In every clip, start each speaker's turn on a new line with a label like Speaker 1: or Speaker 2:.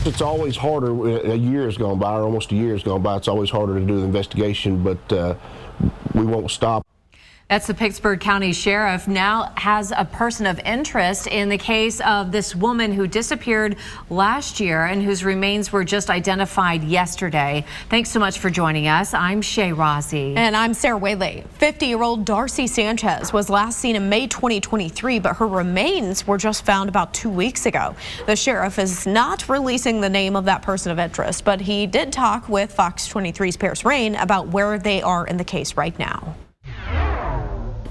Speaker 1: It's always harder. A year has gone by, or almost a year has gone by. It's always harder to do the investigation, but we won't stop.
Speaker 2: That's the Pittsburg County Sheriff now has a person of interest in the case of this woman who disappeared last year and whose remains were just identified yesterday. Thanks so much for joining us. I'm Shay Rossi.
Speaker 3: And I'm Sarah Whaley. 50-year-old Darcy Sanchez was last seen in May 2023, but her remains were just found about 2 weeks ago. The sheriff is not releasing the name of that person of interest, but he did talk with Fox 23's Paris Rain about where they are in the case right now.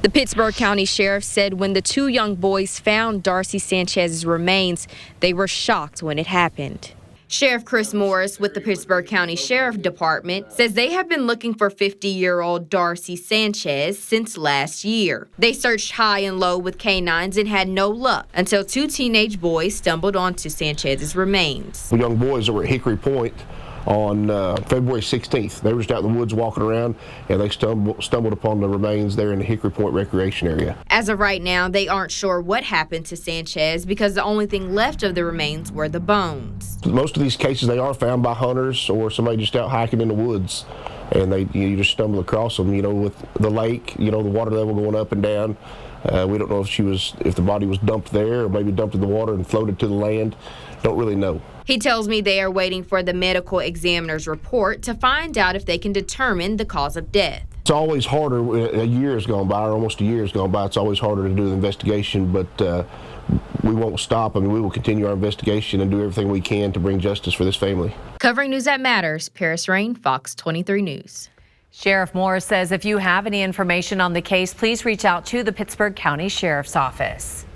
Speaker 4: The Pittsburg County Sheriff said when the two young boys found Darcy Sanchez's remains, they were shocked when it happened. Sheriff Chris Morris with the Pittsburg County Sheriff Department says they have been looking for 50-year-old Darcy Sanchez since last year. They searched high and low with canines and had no luck until two teenage boys stumbled onto Sanchez's remains.
Speaker 1: The young boys that were at Hickory Point on February 16th. They were just out in the woods walking around, and they stumbled upon the remains there in the Hickory Point recreation area.
Speaker 4: As of right now, they aren't sure what happened to Sanchez because the only thing left of the remains were the bones.
Speaker 1: Most of these cases, they are found by hunters or somebody just out hiking in the woods, and you just stumble across them. With the lake, the water level going up and down. We don't know if the body was dumped there or maybe dumped in the water and floated to the land. Don't really know.
Speaker 4: He tells me they are waiting for the medical examiner's report to find out if they can determine the cause of death.
Speaker 1: It's always harder. A year has gone by, or almost a year has gone by. It's always harder to do the investigation, but we won't stop. We will continue our investigation and do everything we can to bring justice for this family.
Speaker 4: Covering news that matters, Paris Rain, Fox 23 News.
Speaker 2: Sheriff Morris says if you have any information on the case, please reach out to the Pittsburg County Sheriff's Office.